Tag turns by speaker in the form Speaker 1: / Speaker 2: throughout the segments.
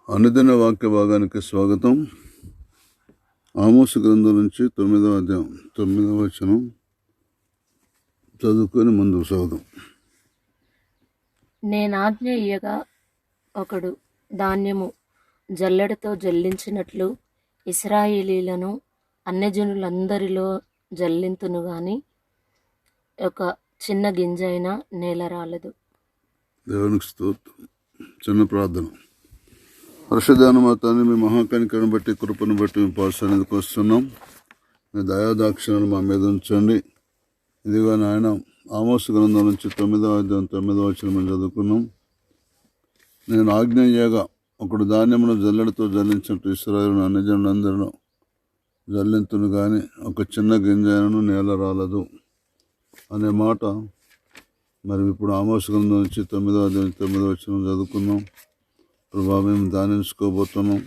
Speaker 1: అనుదిన వాక్య భాగానికి స్వాగతం. ఆమోసు గ్రంథం నుంచి 9వ అధ్యాయం 9వ వచనం చదువుకొని ముందుకు సాగుదాం.
Speaker 2: నేనాజ్ఞ ఇయ్యగా ఒకడు ధాన్యము జల్లెడతో జల్లించినట్లు ఇశ్రాయేలీలను అన్యజనులందరిలో జల్లింతును గాని ఒక చిన్న గింజ అయినా నేల రాలదు.
Speaker 1: దేవునికి స్తోత్రం. చిన్న ప్రార్థన. పరిశుద్ధాన మాతాన్ని మీ మహాకనికరను బట్టి కృపను బట్టి మీ పాఠశాలకు వస్తున్నాం. మీ దయాదాక్షిణాలు మా మీద ఉంచండి. ఇదిగా నాయన ఆమోసు గ్రంథం నుంచి 9వ అధ్యాయం 9వ వచనం చదువుకున్నాం. నేను ఆజ్ఞ ఇయ్యగా ఒకడు ధాన్యమును జల్లెడతో జల్లించినట్టు ఇశ్రాయేలు అన్యజనులందరిలో జల్లింతును కానీ ఒక చిన్న గింజను నేల రాలదు అనే మాట మరి ఇప్పుడు ఆమోసు గ్రంథం నుంచి 9వ అధ్యాయం 9వ వచనం చదువుకున్నాం. ప్రభా, మేము ధ్యానించుకోబోతున్నాం.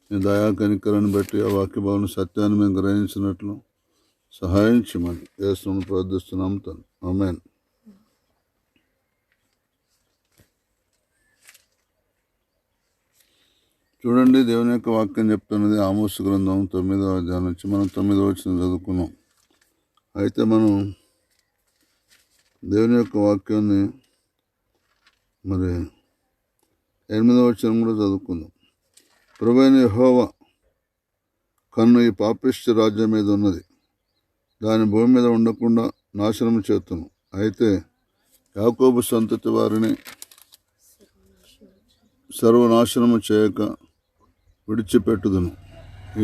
Speaker 1: మీ దయా కనికరాన్ని బట్టి ఆ వాక్య భావన సత్యాన్ని మేము గ్రహించినట్లు సహాయం చేయమని యేసును ప్రార్థిస్తున్నాం తండ్రి. ఆమేన్. చూడండి, దేవుని యొక్క వాక్యం చెప్తున్నది ఆమోసు గ్రంథం 9వ అధ్యాయం నుంచి మనం 9వ వచనం చదువుకున్నాం. అయితే మనం దేవుని యొక్క వాక్యాన్ని మరి 8వ వచనం కూడా చదువుకుందాం. ప్రభువైన యెహోవా కన్ను ఈ పాపిష్టి రాజ్యం మీద ఉన్నది, దాని భూమి మీద ఉండకుండా నాశనం చేతును. అయితే యాకోబు సంతతి వారిని సర్వనాశనము చేయక విడిచిపెట్టుదును.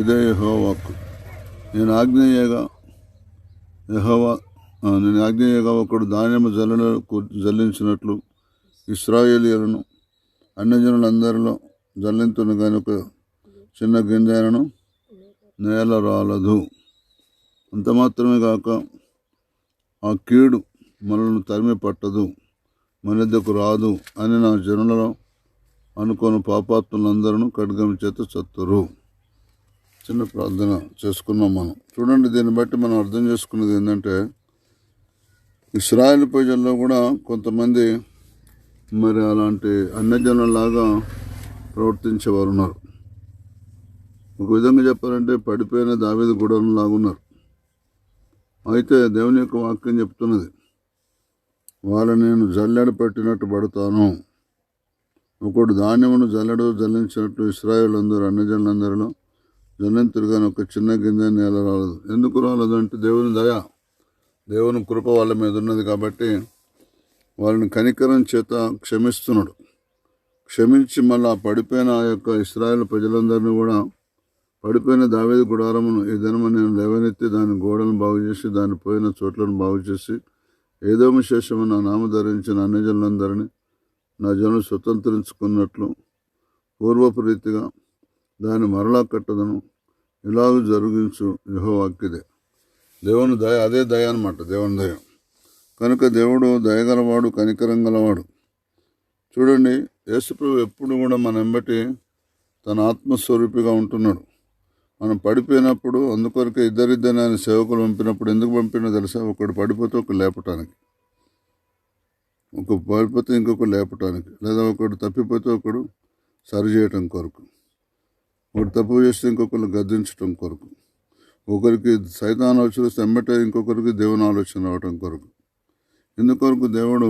Speaker 1: ఇదే యెహోవా వాక్కు. నేను ఆజ్ఞేయగా ఒకడు ధాన్యము జల్లించినట్లు ఇశ్రాయేలీయులను అన్యజనులందరిలో జల్లింతును కానీ ఒక చిన్న గింజను నేల రాలదు. అంత మాత్రమే కాక ఆ కీడు మనల్ని తరిమి పట్టదు, మన వద్దకు రాదు అని నా జనులలో అనుకోని పాపాత్ములందరూ ఖడ్గం చేత చత్తురు. చిన్న ప్రార్థన చేసుకున్నాం మనం. చూడండి, దీన్ని బట్టి మనం అర్థం చేసుకున్నది ఏంటంటే ఇశ్రాయేలు ప్రజల్లో కూడా కొంతమంది మరి అలాంటి అన్యజనులాగా ప్రవర్తించేవారు ఉన్నారు. ఒక విధంగా చెప్పాలంటే పడిపోయిన దావీదు గుడారంలాగా ఉన్నారు. అయితే దేవుని యొక్క వాక్యం చెప్తున్నది, వాళ్ళని నేను జల్లెడ పెట్టినట్టు పడతాను. ఒకడు ధాన్యమును జల్లెడ జల్లించినట్లు ఇశ్రాయేలు అందరూ అన్యజనులందరిలో జల్లింతురు కానీ ఒక చిన్న గింజ నేల రాలదు. ఎందుకు రాలదు అంటే దేవుని దయ, దేవుని కృప వాళ్ళ మీద ఉన్నది కాబట్టి వాళ్ళని కనికరం చేత క్షమిస్తున్నాడు. క్షమించి మళ్ళీ పడిపోయిన ఆ యొక్క ఇశ్రాయేలు ప్రజలందరినీ కూడా పడిపోయిన దావీదు గుడారమును ఈ దినము నేను లేవనెత్తి దాని గోడలను బాగు చేసి దాని పోయిన చోట్లను బాగు చేసి ఏదోము శేషము నా నామ ధరించిన అన్యజనులందరినీ నా జనులు స్వతంత్రించుకున్నట్లు పూర్వపు రీతిగా దాన్ని మరలా కట్టదను. ఇలాగ జరిగించు యెహోవా వాక్యదే. దేవుని దయ, అదే దయ అన్నమాట, దేవుని దయ. కనుక దేవుడు దయగలవాడు, కనికరం గలవాడు. చూడండి, యేసుప్రభు ఎప్పుడు కూడా మన వెంబటి తన ఆత్మస్వరూపిగా ఉంటున్నాడు. మనం పడిపోయినప్పుడు అందుకొరకే ఇద్దరిద్దరిని ఆయన సేవకులు పంపినప్పుడు ఎందుకు పంపినో తెలుసా? ఒకడు పడిపోతే ఒకడు లేపటానికి, ఒక పడిపోతే ఇంకొకరు లేపటానికి, లేదా ఒకడు తప్పిపోతే ఒకడు సరి చేయటం కొరకు, ఒకడు తప్పు చేస్తే ఇంకొకరు గద్దించటం కొరకు, ఒకరికి సైతాన్ ఆలోచన వెంబటే ఇంకొకరికి దేవుని ఆలోచన రావటం కొరకు. ఇందుకొరకు దేవుడు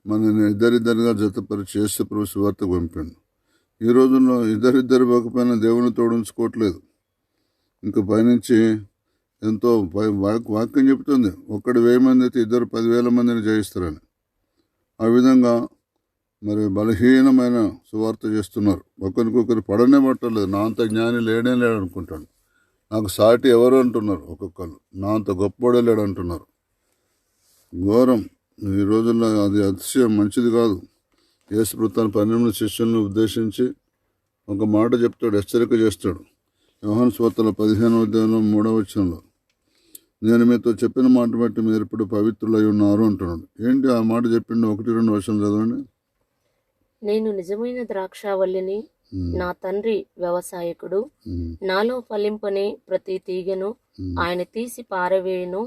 Speaker 1: మనని ఇద్దరిద్దరిగా జతపరిచి యేసుప్రభు సువార్తకు పంపాడు. ఈ రోజుల్లో ఇద్దరిద్దరు పోకపోయినా దేవుని తోడుంచుకోవట్లేదు. ఇంకా పైనుంచి ఎంతో వాక్యం చెబుతుంది, ఒకడు 1000 మంది అయితే ఇద్దరు 10,000 మందిని జయిస్తారని. ఆ విధంగా మరి బలహీనమైన సువార్త చేస్తున్నారు. ఒకరికొకరు పడనే పట్టలేదు. నా అంత జ్ఞాని లేడే లేడు అనుకుంటాను, నాకు సాటి ఎవరు అంటున్నారు. ఒక్కొక్కరు నా అంత గొప్పవాడే లేడు అంటున్నారు. ఘోరం ఈ రోజుల్లో. అది అతిశయం, మంచిది కాదు. యేసు తన 12 శిష్యులను ఉద్దేశించి ఒక మాట చెప్తాడు, హెచ్చరిక చేస్తాడు. యోహాను సువార్తలో 15వ అధ్యాయంలో 3వ వచనంలో, నేను మీతో చెప్పిన మాట బట్టి మీరు ఇప్పుడు పవిత్రులై ఉన్నారు అంటున్నాడు. ఏంటి ఆ మాట చెప్పిండు? 1-2 వర్షాలు చదవండి.
Speaker 2: నేను నిజమైన ద్రాక్షావల్లిని, నా తండ్రి వ్యవసాయకుడు. నాలో ఫలింపనే ప్రతి తీగను ఆయన తీసి పారవేయును.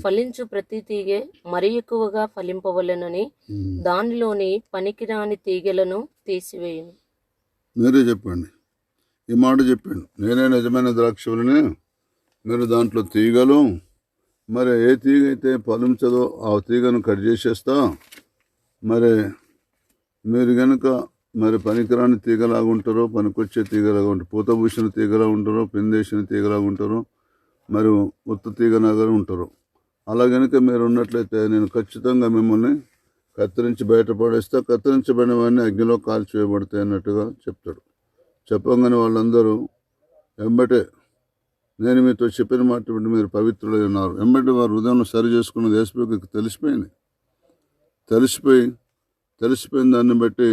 Speaker 2: ఫలించు ప్రతి తీగె మరి ఎక్కువగా ఫలింపవలెనని దానిలోని పనికిరాని తీగెలను తీసివేయును.
Speaker 1: మీరే చెప్పండి. ఈ మాట చెప్పాడు, నేనే నిజమైన ద్రాక్షవల్లిని, మీరు దాంట్లో తీగలు. మరి ఏ తీగ అయితే ఫలించదో ఆ తీగను కట్ చేసేస్తా. మరి మీరు కనుక మరి పనికిరాని తీగలాగా ఉంటారో, పనికొచ్చే తీగలాగా ఉంటారు, పూతభూషణ తీగలా ఉంటారో, పిందేసిన తీగలాగా ఉంటారో, మరి ఉత్త తీగలాగా ఉంటారు. అలా కనుక మీరు ఉన్నట్లయితే నేను ఖచ్చితంగా మిమ్మల్ని కత్తిరించి బయటపడేస్తా, కత్తిరించబడినవన్నీ అగ్నిలో కాల్చివేయబడతాయి అన్నట్టుగా చెప్తాడు. చెప్పగానే వాళ్ళందరూ వెంబటే నేను మీతో చెప్పిన మాట వింటే మీరు పవిత్రులై ఉన్నారు. వెంబటి వారు హృదయంలో సరి చేసుకున్నది యేసుప్రభువుకి తెలిసిపోయిన దాన్ని బట్టి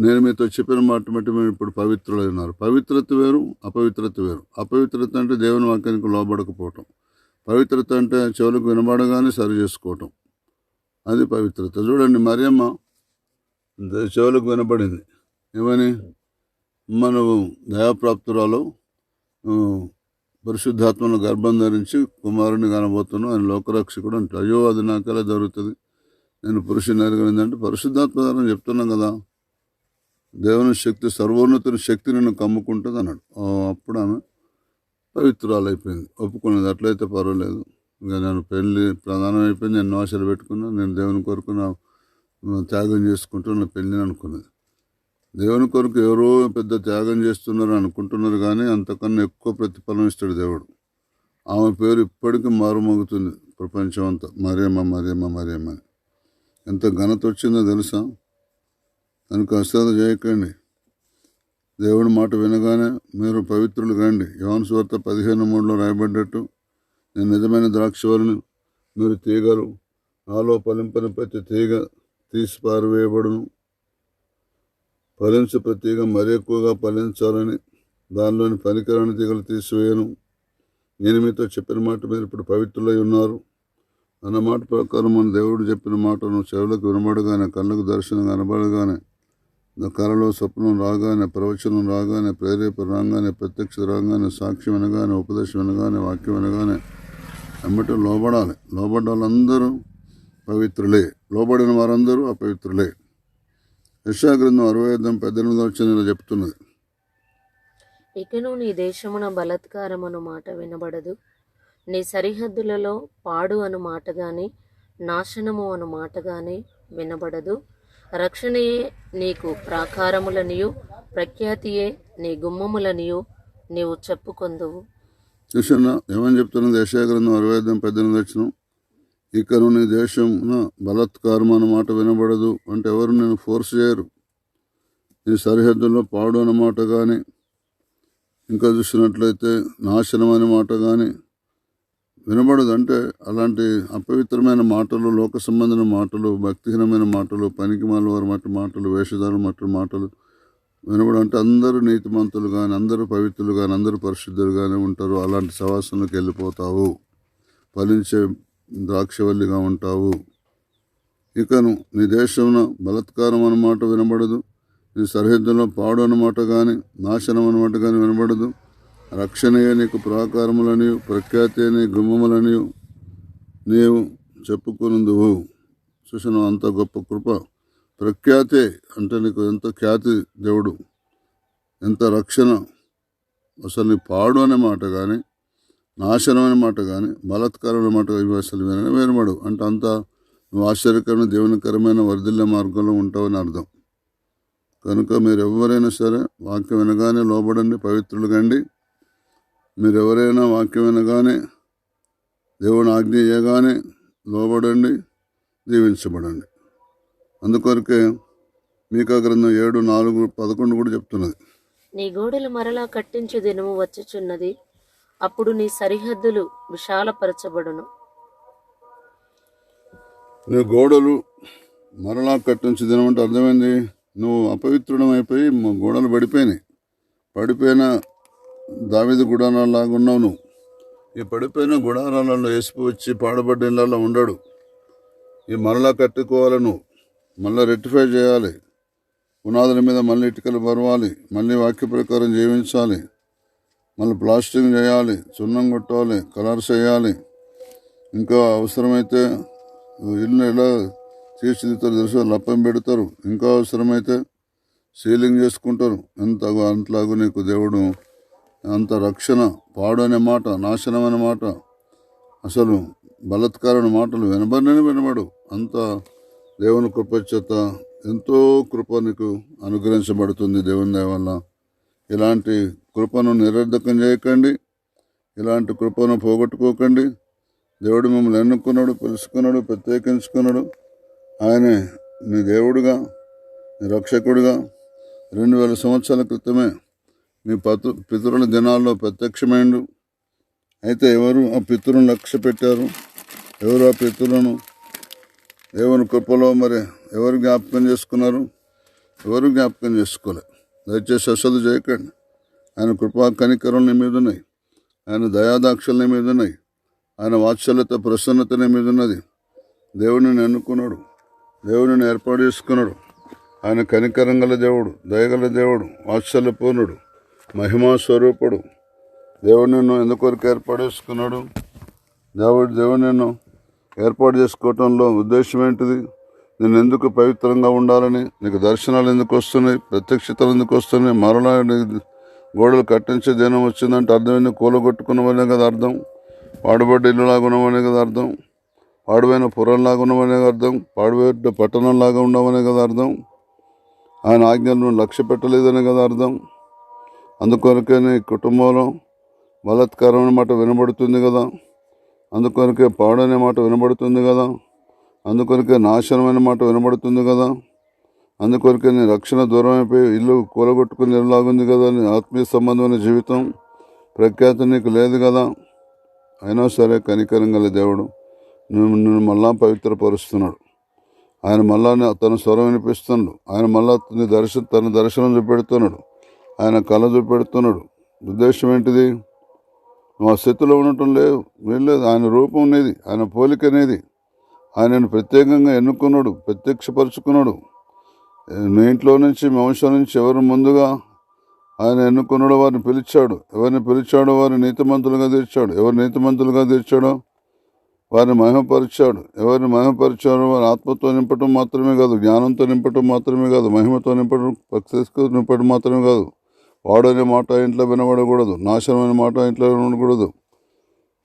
Speaker 1: నేను మీతో చెప్పిన మాట బట్టి మీరు ఇప్పుడు పవిత్రులై ఉన్నారు. పవిత్రత వేరు, అపవిత్రత వేరు. అపవిత్రత అంటే దేవుని వాక్యానికి లోబడకపోవటం. పవిత్రత అంటే చెవులకు వినబడగానే సరి చేసుకోవటం, అది పవిత్రత. చూడండి, మరియమ్మ చెవులకు వినబడింది. ఏమని? మనము దయాప్రాప్తురాలు, పరిశుద్ధాత్మను గర్భం ధరించి కుమారుని కనబోతున్నాం, ఆయన లోకరక్షకుడు అంటే. అయ్యో, అది నాకెలా జరుగుతుంది, నేను పురుషుని ఎరగలిందంటే పరిశుద్ధాత్మ ద్వారా చెప్తున్నాం కదా. దేవుని శక్తి, సర్వోన్నతుని శక్తి నిన్ను కమ్ముకుంటుంది అన్నాడు. అప్పుడు ఆమె పవిత్రాలు అయిపోయింది, ఒప్పుకున్నది. అట్లయితే పర్వాలేదు, ఇక నేను పెళ్ళి ప్రధానం అయిపోయింది, ఎన్నో ఆశలు పెట్టుకున్నా, నేను దేవుని కొరకు నా త్యాగం చేసుకుంటూ నా పెళ్ళిని అనుకున్నది. దేవుని కొరకు ఎవరో పెద్ద త్యాగం చేస్తున్నారు అనుకుంటున్నారు, కానీ అంతకన్నా ఎక్కువ ప్రతిఫలం ఇస్తాడు దేవుడు. ఆమె పేరు ఇప్పటికీ మారుమోగుతుంది ప్రపంచం అంతా, మరియమ్మ మరియమ్మ మరియమ్మ అని. ఎంత ఘనత వచ్చిందో తెలుసా? దానికి అశ్రద్ధ చేయకండి. దేవుడి మాట వినగానే మీరు పవిత్రులు కండి. యోహాను సువార్త 15:3 రాయబడ్డట్టు, నేను నిజమైన ద్రాక్షవల్లిని, మీరు తీగలు. నాలో ఫలింపని ప్రతి తీగ తీసి పారవేయబడును, ఫలించు ప్రతి తీగ మరి ఎక్కువగా ఫలించాలని దానిలోని పనికిరాని తీగలు తీసివేయను. నేను మీతో చెప్పిన మాట మీరు ఇప్పుడు పవిత్రులై ఉన్నారు అన్న మాట ప్రకారం మన దేవుడు చెప్పిన మాటను చెవులకు వినబడగానే, కళ్ళకు దర్శనం కనబడగానే, కళలో స్వప్నం రాగానే, ప్రవచనం రాగానే, ప్రేరేపణ రాగానే, ప్రత్యక్ష రాగానే, సాక్ష్యం వినగానే, ఉపదేశం వినగానే, వాక్యం వినగానే వెంబట లోబడాలి. లోబడ్డ వాళ్ళందరూ పవిత్రులే, లోబడిన వారందరూ అపవిత్రులే. యెషయా గ్రంథం 65:18 చెప్తున్నది,
Speaker 2: ఇకను నీ దేశమున బలాత్కారమును మాట వినబడదు, నీ సరిహద్దులలో పాడు అను మాట గాని, నాశనము అను మాట గాని వినబడదు. రక్షణయే నీకు ప్రాకారములనియు, ప్రఖ్యాతియే నీ గుమ్మములనియు నీవు చెప్పుకొందువు.
Speaker 1: చూసారా ఏమని చెప్తున్నది? యెషయా గ్రంథం 65:18 ఇకను నీ దేశమున బలాత్కారం అన్నమాట వినబడదు అంటే ఎవరు నేను ఫోర్స్ చేయరు. నీ సరిహద్దుల్లో పాడు అన్నమాట కానీ, ఇంకా చూసినట్లయితే నాశనం అనే మాట కానీ వినబడదు. అంటే అలాంటి అపవిత్రమైన మాటలు, లోక సంబంధమైన మాటలు, భక్తిహీనమైన మాటలు, పనికిమాల వారి మట్టి మాటలు, వేషధారుల మట్టి మాటలు వినబడు. అంటే అందరూ నీతిమంతులు కానీ, అందరూ పవిత్రులు కానీ, అందరూ పరిశుద్ధులు కానీ ఉంటారు. అలాంటి సవాసంలోకి వెళ్ళిపోతావు, ఫలించే ద్రాక్షవల్లిగా ఉంటావు. ఇకను నీ దేశంలో బలాత్కారం అన్నమాట వినబడదు, నీ సరిహద్దులో పాడు అన్నమాట కానీ, నాశనం అన్నమాట కానీ వినబడదు. రక్షణయే నీకు ప్రాకారములని, ప్రఖ్యాతి నీ గుమ్మములని నీవు చెప్పుకున్నందువు. చూసిన అంత గొప్ప కృప. ప్రఖ్యాతే అంటే నీకు ఎంత ఖ్యాతి, దేవుడు ఎంత రక్షణ. అసలు నీ పాడు అనే మాట కానీ, నాశనం అనే మాట కానీ, బలాత్కారం అనే మాట ఇవి అసలు వినబడు. అంటే అంత నువ్వు ఆశ్చర్యకరమైన దేవునికరమైన వర్ధిల్ల మార్గంలో ఉంటావని అర్థం. కనుక మీరు ఎవరైనా సరే వాక్యం వినగానే లోబడండి, పవిత్రులు కండి. మీరు ఎవరైనా వాక్యం వినగానే, దేవుని ఆజ్ఞ చేయగానే లోబడండి, దీవించబడండి. అందుకొరకే మీకా గ్రంథం 7:4-11 కూడా చెప్తున్నది,
Speaker 2: నీ గోడలు మరలా కట్టించు దినము వచ్చుచున్నది, అప్పుడు నీ సరిహద్దులు విశాలపరచబడును.
Speaker 1: నీ గోడలు మరలా కట్టించు దినం అంటే అర్థమైంది, నువ్వు అపవిత్రుడం అయిపోయి గోడలు పడిపోయిన దావీదు గుడారాలాగా ఉన్నావు నువ్వు. ఈ పడిపోయిన గుడారాలలో వేసిపో వచ్చి పాడబడ్డ ఇళ్ళల్లో ఉండడు. ఈ మరలా కట్టుకోవాలి, నువ్వు మళ్ళీ రెక్టిఫై చేయాలి, పునాదుల మీద మళ్ళీ ఇటుకలు బరవాలి, మళ్ళీ వాక్య ప్రకారం జీవించాలి, మళ్ళీ ప్లాస్టింగ్ చేయాలి, సున్నం కొట్టాలి, కలర్స్ వేయాలి. ఇంకా అవసరమైతే ఇల్లు ఎలా తీర్చిదిద్దుతారు తెలుసు, లప్పం పెడతారు. ఇంకా అవసరమైతే సీలింగ్ చేసుకుంటారు. అంతలాగూ నీకు దేవుడు అంత రక్షణ, పాడు అనే మాట, నాశనం అనే మాట, అసలు బలత్కారమైన మాటలు వినబడు. అంత దేవుని కృప చేత ఎంతో కృప నీకు అనుగ్రహించబడుతుంది దేవుని దయ వల్ల. ఇలాంటి కృపను నిరర్ధకం చేయకండి, ఇలాంటి కృపను పోగొట్టుకోకండి. దేవుడు మిమ్మల్ని ఎన్నుకున్నాడు, పిలుచుకున్నాడు, ప్రత్యేకించుకున్నాడు. ఆయనే నీ దేవుడుగా, నీ రక్షకుడిగా 2000 సంవత్సరాల క్రితమే మీ పితరుల దినాల్లో ప్రత్యక్షమైండు. అయితే ఎవరు ఆ పితరులను లక్ష్య పెట్టారు? ఎవరు ఆ పితరులను దేవుని కృపలో మరి ఎవరు జ్ఞాపకం చేసుకున్నారు? ఎవరు జ్ఞాపకం చేసుకోలే. దయచేసి అసలు చేయకండి. ఆయన కృపా కనికరం నీ మీద ఉన్నాయి, ఆయన దయాదాక్షలు నీ మీద ఉన్నాయి, ఆయన వాత్సల్యత ప్రసన్నత నీ మీద ఉన్నది. దేవుడిని ఎన్నుకున్నాడు, దేవుడిని ఏర్పాటు చేసుకున్నాడు. ఆయన కనికరం గల దేవుడు, దయగల దేవుడు, వాత్సల్యపూర్ణుడు, మహిమా స్వరూపుడు. దేవుడు నిన్ను ఎందుకొరకు ఏర్పాటు చేసుకున్నాడు? దేవుడు నిన్ను ఏర్పాటు చేసుకోవటంలో ఉద్దేశం ఏంటిది? నేను ఎందుకు పవిత్రంగా ఉండాలని? నీకు దర్శనాలు ఎందుకు వస్తున్నాయి? ప్రత్యక్షతలు ఎందుకు వస్తున్నాయి? మరలా గోడలు కట్టించే దినం వచ్చిందంటే అర్థమైంది. కూలగొట్టుకున్నామనే కదా అర్థం. పాడుబడ్డ ఇల్లులాగా ఉన్నామనే కదా అర్థం. పాడుపోయిన పురంలాగా ఉన్నామనే కదా అర్థం. పాడుబడ్డ పట్టణంలాగా ఉన్నామనే కదా అర్థం. ఆయన ఆజ్ఞలను లక్ష్య పెట్టలేదనే కదా అర్థం. అందుకొరకే నీ కుటుంబంలో బలాత్కారం అనే మాట వినబడుతుంది కదా, అందుకొరకే పాడు అనే మాట వినబడుతుంది కదా, అందుకొరకే నాశనం అనే మాట వినబడుతుంది కదా, అందుకొరకే నీ రక్షణ దూరం అయిపోయి ఇల్లు కూలగొట్టుకుని ఎలాగుంది కదా. నీ ఆత్మీయ సంబంధమైన జీవితం ప్రఖ్యాతి నీకు లేదు కదా. అయినా సరే కనికరం గల దేవుడు నిన్ను మళ్ళా పవిత్రపరుస్తున్నాడు. ఆయన మళ్ళా తన స్వరం వినిపిస్తున్నాడు. ఆయన మళ్ళా తన దర్శనం చూపెడుతున్నాడు, ఆయన కళ చూపెడుతున్నాడు. ఉద్దేశం ఏంటిది? నువ్వు ఆ స్థితిలో ఉండటం వీల్లేదు. ఆయన రూపం అనేది, ఆయన పోలిక అనేది. ఆయనను ప్రత్యేకంగా ఎన్నుకున్నాడు, ప్రత్యక్షపరుచుకున్నాడు. మీ ఇంట్లో నుంచి, మీ వంశం నుంచి ఎవరు ముందుగా ఆయన ఎన్నుకున్నాడో వారిని పిలిచాడు. ఎవరిని పిలిచాడో వారిని నీతిమంతులుగా తీర్చాడు. ఎవరు నీతిమంతులుగా తీర్చాడో వారిని మహిమపరిచాడు. ఎవరిని మహిమపరిచాడో వారి ఆత్మతో నింపటం మాత్రమే కాదు, జ్ఞానంతో నింపటం మాత్రమే కాదు, మహిమతో నింపటం, భక్తితో నింపటం మాత్రమే కాదు. వాడనే మాట ఇంట్లో వినబడకూడదు, నాశనమైన మాట ఇంట్లో వినబడకూడదు.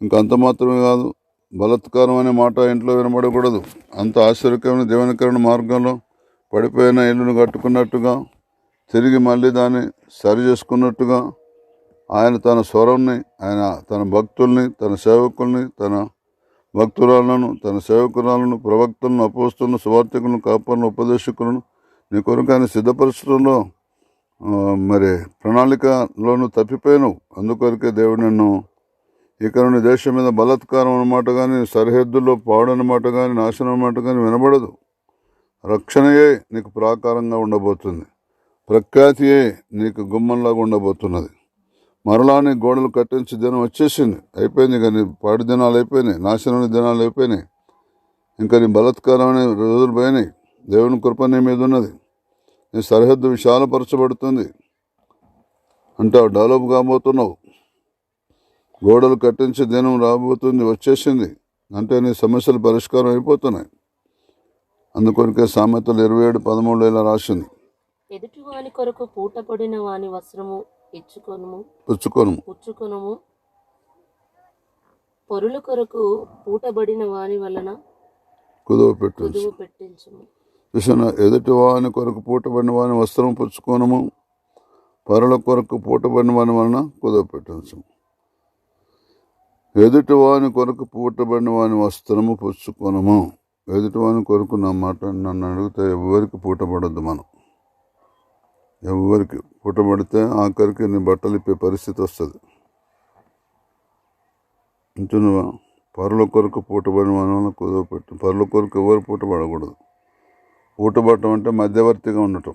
Speaker 1: ఇంకంత మాత్రమే కాదు, బలాత్కారం అనే మాట ఇంట్లో వినబడకూడదు. అంత ఆశ్చర్యకరమైన దేవునికరణ మార్గంలో పడిపోయిన ఇల్లును కట్టుకున్నట్టుగా, తిరిగి మళ్ళీ దాన్ని సరి చేసుకున్నట్టుగా ఆయన తన స్వరంని, ఆయన తన భక్తుల్ని, తన సేవకుల్ని, తన భక్తురాలను, తన సేవకురాలను, ప్రవక్తలను, అపోస్తులను, సువార్థికులను, కాపరులను, ఉపదేశకులను నీ కొరకు ఆయన సిద్ధపరచడంలో మరి ప్రణాళికలోను తప్పిపోయినావు. అందుకొరకే దేవుడు నిన్ను ఇక నీ దేశం మీద బలాత్కారం అన్నమాట కానీ, సరిహద్దుల్లో పాడు అన్నమాట కానీ, నాశనం అన్నమాట కానీ వినబడదు. రక్షణయే నీకు ప్రాకారంగా ఉండబోతుంది, ప్రఖ్యాతియే నీకు గుమ్మంలాగా ఉండబోతున్నది. మరలా నీ గోడలు కట్టించి దినం వచ్చేసింది, అయిపోయింది. ఇక నీ పాడి దినాలు అయిపోయినాయి, నాశనమైన దినాలు అయిపోయినాయి. ఇంకా నీ బలాత్కారం అనే రోజులు పోయినాయి. దేవుని కృప నీ మీద ఉన్నది. నీ సరిహద్దు విశాలపరచబడుతుంది అంటావు, డెవలప్ కాబోతున్నావు. గోడలు కట్టించే దినం రాబోతుంది, వచ్చేసింది అంటే నీ సమస్యలు పరిష్కారం అయిపోతున్నాయి. అందుకొరకే సామెతలు 27:13 ఇలా రాసింది,
Speaker 2: ఎదుటి వాని కొరకు పూటపడిన వాని వస్త్రము పుచ్చుకొనుము, పొరుల కొరకు పూటబడిన వాని వలన
Speaker 1: కుదువ పెట్టించుము. చూసిన, ఎదుటి వాని కొరకు పూటబడిన వాని వస్త్రం పుచ్చుకోనము, పరుల కొరకు పూటబడిన వాని వలన కుదువ పెట్టించుము. ఎదుటి వాని కొరకు పూటబడిన వాని వస్త్రము పుచ్చుకోనము. ఎదుటి వాని కొరకు నా మాట నన్ను అడిగితే ఎవరికి పూటపడద్దు. మనం ఎవరికి పూటపడితే ఆఖరికి నీ బట్టలు ఇప్పే పరిస్థితి వస్తుంది. అంటున్నావా? పరుల కొరకు పూటబడిన వాని వలన కుదువ పెట్టు. పరుల కొరకు ఎవరు పూటపడకూడదు. పూటపడటం అంటే మధ్యవర్తిగా ఉండటం.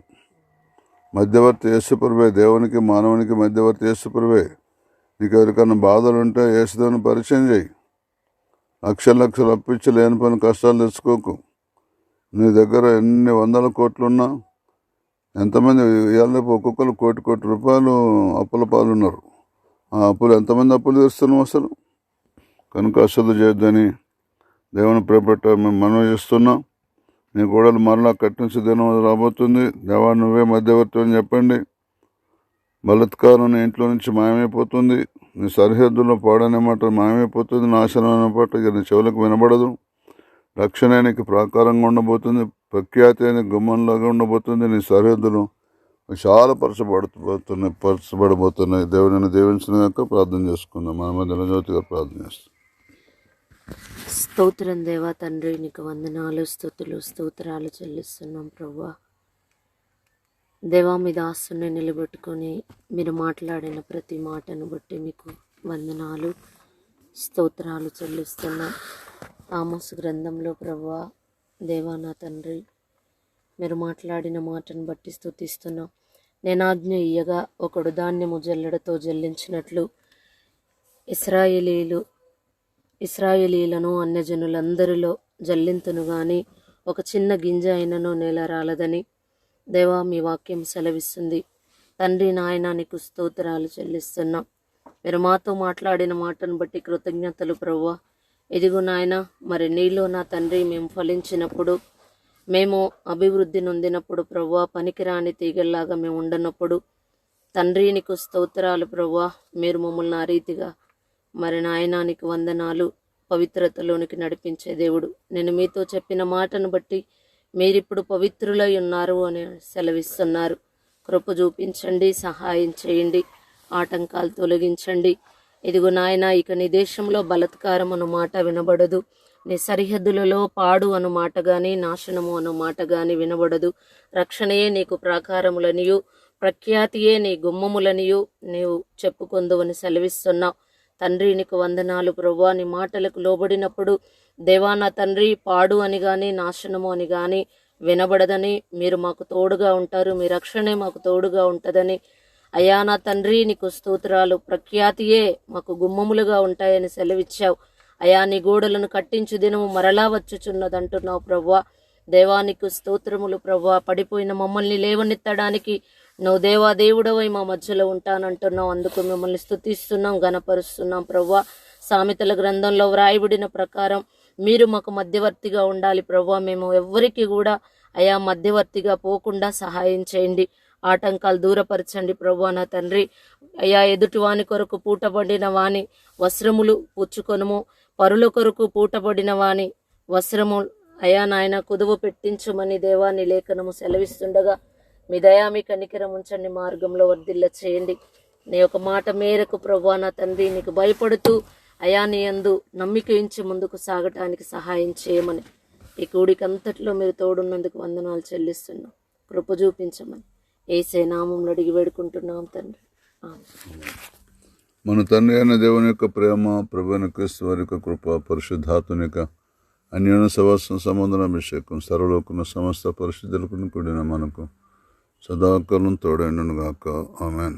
Speaker 1: మధ్యవర్తి యేసుప్రభువే, దేవునికి మానవునికి మధ్యవర్తి యేసుప్రభువే. నీకు ఎవరికన్నా బాధలు ఉంటే యేసుదేవుని పరిచయం చేయి. లక్షలు అప్పించి లేని పని కష్టాలు తెచ్చుకోకు. నీ దగ్గర ఎన్ని 100 కోట్లున్నా, ఎంతమంది ఇవాళ ఒక్కొక్కరు కోటి రూపాయలు అప్పుల పాలున్నారు. ఆ అప్పులు ఎంతమంది అప్పులు తీస్తున్నాం అసలు? కనుక అసలు చేయొద్దని దేవుని ప్రేపట్ట మేము మనవి చేస్తున్నాం. నీ గోడలు మరలా కట్టించే దినం రాబోతుంది. దేవా నువ్వే మధ్యవర్తి అని చెప్పండి. బలత్కారం నీ ఇంట్లో నుంచి మాయమైపోతుంది. నీ సరిహద్దులో పాడనే మాట మాయమైపోతుంది. నాశనం అనే మాట ఇక నీ చెవులకు వినబడదు. రక్షణ నీకు ప్రాకారంగా ఉండబోతుంది. ప్రఖ్యాతి అనే గుమ్మంలాగా ఉండబోతుంది. నీ సరిహద్దులు పరచబడబోతున్నాయి. దేవుడిని దీవించినాక ప్రార్థన చేసుకుందాం. మన మధ్య జ్యోతిగా ప్రార్థన చేస్తాం.
Speaker 2: స్తోత్రం దేవా తండ్రి, నీకు వందనాలు, స్తుతులు, స్తోత్రాలు చెల్లిస్తున్నాం ప్రభువా. దేవా మీ దాసుని నిలబెట్టుకొని మీరు మాట్లాడిన ప్రతి మాటను బట్టి మీకు వందనాలు, స్తోత్రాలు చెల్లిస్తున్నాం. ఆమోసు గ్రంథంలో ప్రభువా దేవా నా తండ్రి మీరు మాట్లాడిన మాటను బట్టి స్తుతిస్తున్నాం. నేను ఆజ్ఞ ఇయ్యగా ఒకడు ధాన్యము జల్లెడతో జల్లించినట్లు ఇశ్రాయేలీలను అన్యజనులందరిలో జల్లింతును గాని ఒక చిన్న గింజ అయినను నేల రాలదని దేవా మీ వాక్యం సెలవిస్తుంది. తండ్రి నాయన నీకు స్తోత్రాలు చెల్లిస్తున్నాం. మీరు మాతో మాట్లాడిన మాటను బట్టి కృతజ్ఞతలు ప్రభువా. ఇదిగో నాయన, మరి నీలో నా తండ్రి మేము ఫలించినప్పుడు, మేము అభివృద్ధి నొందినప్పుడు ప్రభువా, పనికిరాని తీగల్లాగా మేము ఉండనప్పుడు తండ్రి నీకు స్తోత్రాలు ప్రభువా. మీరు మమ్మల్ని ఆ రీతిగా మరి నాయన నీకు వందనాలు, పవిత్రతలోనికి నడిపించే దేవుడు. నేను మీతో చెప్పిన మాటను బట్టి మీరిప్పుడు పవిత్రులై ఉన్నారు అని సెలవిస్తున్నారు. కృప చూపించండి, సహాయం చేయండి, ఆటంకాలు తొలగించండి. ఇదిగో నాయన, ఇక నీ దేశంలో బలత్కారం అను మాట వినబడదు. నీ సరిహద్దులలో పాడు అను మాట గాని, నాశనము అను మాట గాని వినబడదు. రక్షణయే నీకు ప్రాకారములనియు, ప్రఖ్యాతియే నీ గుమ్మములనియు నీవు చెప్పుకొందువని సెలవిస్తున్నావు. తండ్రి నీకు వందనాలు ప్రభువా. నీ మాటలకు లోబడినప్పుడు దేవా నా తండ్రి పాడు అని గాని, నాశనము అని గాని వినబడదని, మీరు మాకు తోడుగా ఉంటారు, మీ రక్షణే మాకు తోడుగా ఉంటుందని అయ్యా నా తండ్రి నీకు స్తోత్రాలు. ప్రఖ్యాతియే మాకు గుమ్మములుగా ఉంటాయని సెలవిచ్చావు అయా. నీ గోడలను కట్టించు దినము మరలా వచ్చుచున్నదంటున్నావు ప్రభువా. దేవానికి స్తోత్రములు ప్రభువా. పడిపోయిన మమ్మల్ని లేవనెత్తడానికి నువ్వు దేవా దేవుడవై మా మధ్యలో ఉంటానంటున్నావు. అందుకు మిమ్మల్ని స్తుతిస్తున్నాం, గణపరుస్తున్నాం ప్రభువా. సామెతల గ్రంథంలో వ్రాయబడిన ప్రకారం మీరు మాకు మధ్యవర్తిగా ఉండాలి ప్రభువా. మేము ఎవ్వరికి కూడా అయా మధ్యవర్తిగా పోకుండా సహాయం చేయండి, ఆటంకాలు దూరపరచండి ప్రభువా నా తండ్రి. అయా ఎదుటి కొరకు పూటబడిన వాని వస్త్రములు పుచ్చుకొనుము, పరుల కొరకు పూటబడిన వాని వస్త్రము అయా నాయన కుదువ పెట్టించుమని దేవా నీ లేఖనము సెలవిస్తుండగా మీ దయా మీ కనికరం ఉంచండి, మార్గంలో వర్ధిల్ల చేయండి. నీ యొక్క మాట మేరకు ప్రభువా నా తండ్రి నీకు భయపడుతూ అయా నీ యందు నమ్మిక ఉంచి ముందుకు సాగటానికి సహాయం చేయమని ఈ కూడికంతట్లో మీరు తోడున్నందుకు వందనాలు చెల్లిస్తున్నాం. కృప చూపించమని యేసే నామములో అడిగి వేడుకుంటున్నాం తండ్రి, ఆమేన్.
Speaker 1: మన తండ్రి అయిన దేవుని యొక్క ప్రేమ, ప్రభువైన క్రీస్తు వారి యొక్క కృప, పరిశుద్ధాత్మని యొక్క అన్యోన్య సహవాసం, సంబంధం, అభిషేకం సర్వలోకున్న సమస్త పరిశుద్ధులకు కూడిన మనకు సదాకాలం తోడైండును గాక. ఆమేన్.